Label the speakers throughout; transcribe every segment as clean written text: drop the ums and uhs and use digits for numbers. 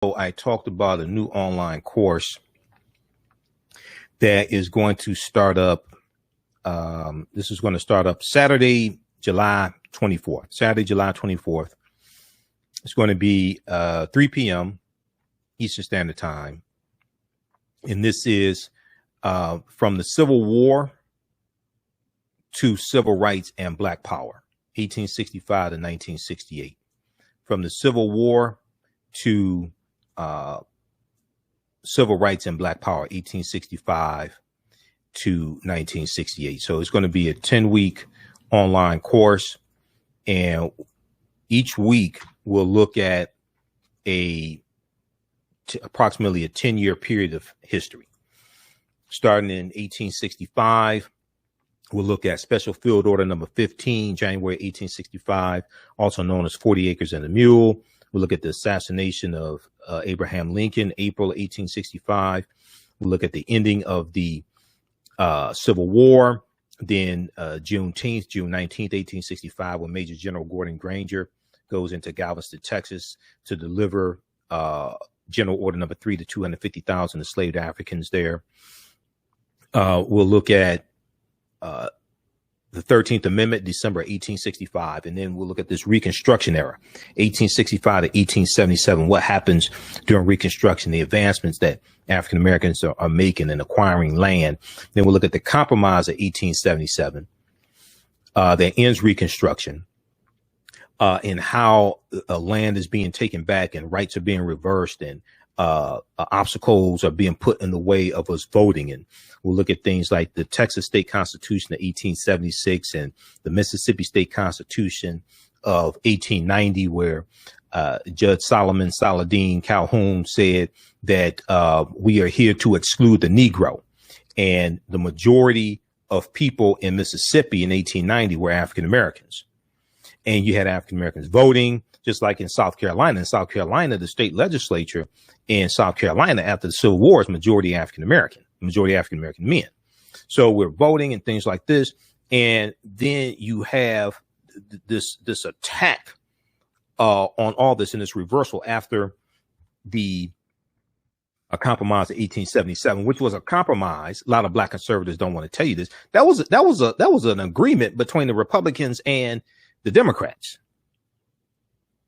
Speaker 1: I talked about a new online course that is going to start up. This is going to start up Saturday, July 24th. Saturday, July 24th. It's going to be 3 p.m. Eastern Standard Time. And this is from the Civil War to Civil Rights and Black Power, 1865 to 1968. From the Civil War to Civil Rights and Black Power, 1865 to 1968. So it's going to be a 10-week online course, and each week we'll look at approximately a 10-year period of history. Starting in 1865, we'll look at Special Field Order number 15, January 1865, also known as 40 Acres and a Mule. We'll look at the assassination of Abraham Lincoln, April 1865. We'll look at the ending of the Civil War. Then June 19th, 1865, when Major General Gordon Granger goes into Galveston, Texas, to deliver General Order number 3 to 250,000 enslaved Africans there. We'll look at the 13th Amendment, December 1865, and then we'll look at this Reconstruction era, 1865 to 1877. What happens during Reconstruction, the advancements that African Americans are making in acquiring land. Then we'll look at the Compromise of 1877 that ends Reconstruction, and how land is being taken back and rights are being reversed, and obstacles are being put in the way of us voting. And we'll look at things like the Texas State Constitution of 1876 and the Mississippi State Constitution of 1890, where Judge Solomon Saladin Calhoun said that we are here to exclude the Negro. And the majority of people in Mississippi in 1890 were African Americans. And you had African Americans voting, just like in South Carolina. In South Carolina, the state legislature in South Carolina after the Civil War is majority African American men. So we're voting and things like this. And then you have this attack on all this, and this reversal after the compromise of 1877, which was a compromise. A lot of black conservatives don't want to tell you this. That was an agreement between the Republicans and the Democrats.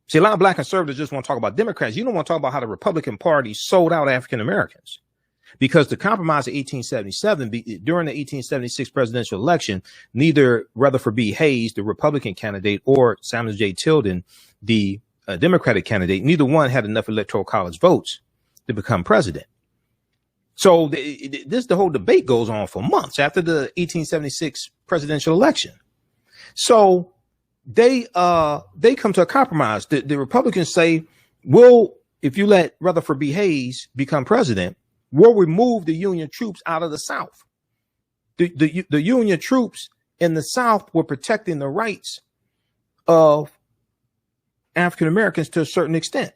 Speaker 1: See, a lot of black conservatives just want to talk about Democrats. You don't want to talk about how the Republican Party sold out African Americans, because the compromise of 1877, during the 1876 presidential election, neither Rutherford B. Hayes, the Republican candidate, or Samuel J. Tilden, the Democratic candidate, neither one had enough electoral college votes to become president. So the whole debate goes on for months after the 1876 presidential election. So they come to a compromise. The Republicans say, well, if you let Rutherford B. Hayes become president, we'll remove the Union troops out of the South. The Union troops in the South were protecting the rights of African Americans to a certain extent.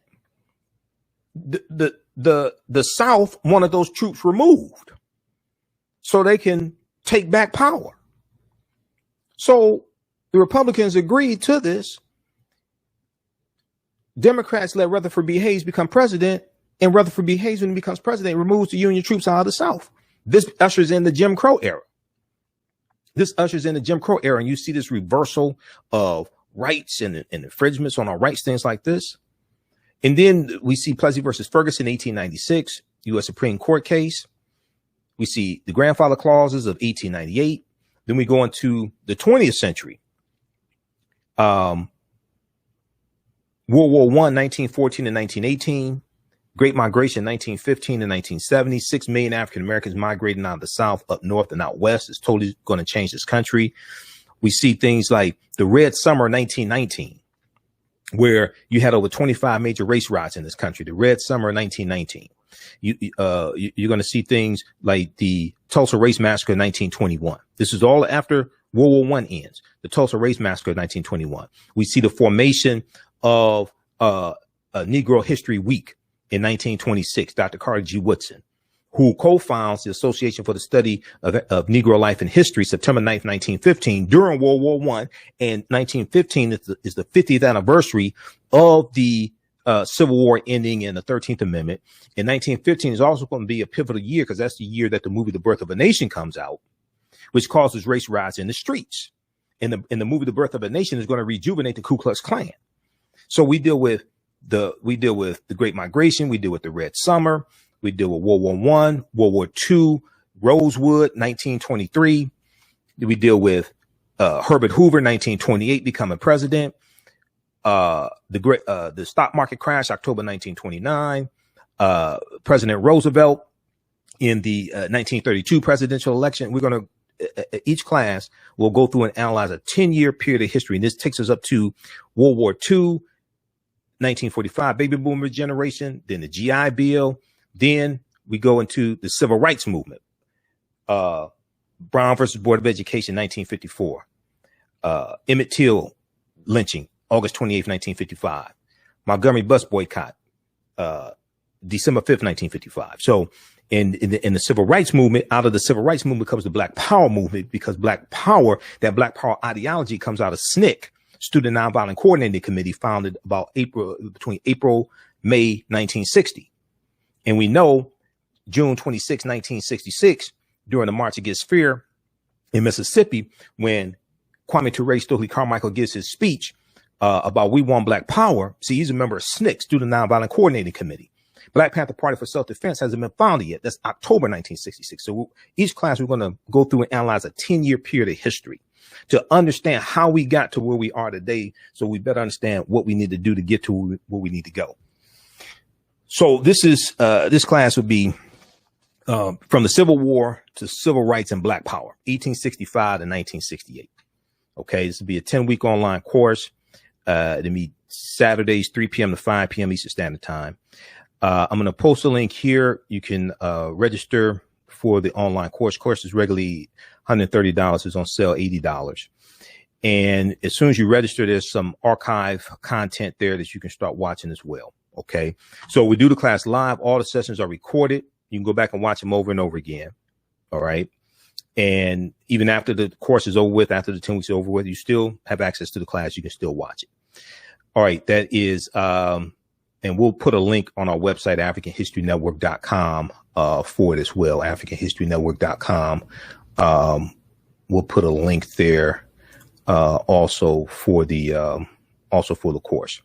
Speaker 1: The South wanted those troops removed so they can take back power. So the Republicans agreed to this. Democrats let Rutherford B. Hayes become president, and Rutherford B. Hayes, when he becomes president, removes the Union troops out of the South. This ushers in the Jim Crow era. And you see this reversal of rights and infringements on our rights, things like this. And then we see Plessy versus Ferguson, 1896, U.S. Supreme Court case. We see the grandfather clauses of 1898. Then we go into the 20th century. World War I, 1914 to 1918, Great Migration, 1915 to 1970, 6 million African Americans migrating out of the South, up north and out west. Is totally going to change this country. We see things like the Red Summer, 1919, where you had over 25 major race riots in this country. The Red Summer, 1919. You're going to see things like the Tulsa Race Massacre, 1921. This is all after World War I ends. The Tulsa Race Massacre, 1921. We see the formation of Negro History Week in 1926. Dr. Carter G. Woodson, who co-founds the Association for the Study of Negro Life and History, September 9th, 1915, during World War I. And 1915 is the 50th anniversary of the Civil War ending and the 13th Amendment. In 1915 is also going to be a pivotal year because that's the year that the movie The Birth of a Nation comes out, which causes race riots in the streets. And the movie The Birth of a Nation is going to rejuvenate the Ku Klux Klan. So we deal with the Great Migration, we deal with the Red Summer, we deal with World War I, World War II, Rosewood, 1923. We deal with Herbert Hoover, 1928, becoming president. The stock market crash, October 1929. President Roosevelt in the 1932 presidential election. We're going to, each class will go through and analyze a 10-year period of history. And this takes us up to World War II, 1945, baby boomer generation, then the GI Bill. Then we go into the civil rights movement. Brown versus Board of Education, 1954. Emmett Till lynching, August 28th, 1955. Montgomery bus boycott, December 5th, 1955. So in the civil rights movement, out of the civil rights movement comes the Black Power movement, because Black Power, that Black Power ideology comes out of SNCC, Student Nonviolent Coordinating Committee, founded about between April, May 1960. And we know June 26, 1966, during the March Against Fear in Mississippi, when Kwame Ture Stokely Carmichael gives his speech about We Want Black Power. See, he's a member of SNCC, Student Nonviolent Coordinating Committee. Black Panther Party for Self-Defense hasn't been founded yet. That's October 1966. So each class, we're going to go through and analyze a 10-year period of history to understand how we got to where we are today, so we better understand what we need to do to get to where we need to go. So this class would be from the Civil War to Civil Rights and Black Power, 1865 to 1968. Okay, this will be a 10-week online course. It'll be Saturdays, 3 p.m. to 5 p.m. Eastern Standard Time. I'm going to post a link here. You can register for the online course. Course is regularly $130. It's on sale $80. And as soon as you register, there's some archive content there that you can start watching as well. Okay, so we do the class live. All the sessions are recorded. You can go back and watch them over and over again. All right. And even after the course is over with, after the 10 weeks is over with, you still have access to the class. You can still watch it. All right. That is, and we'll put a link on our website, AfricanHistoryNetwork.com, for it as well. AfricanHistoryNetwork.com. We'll put a link there, also for the course.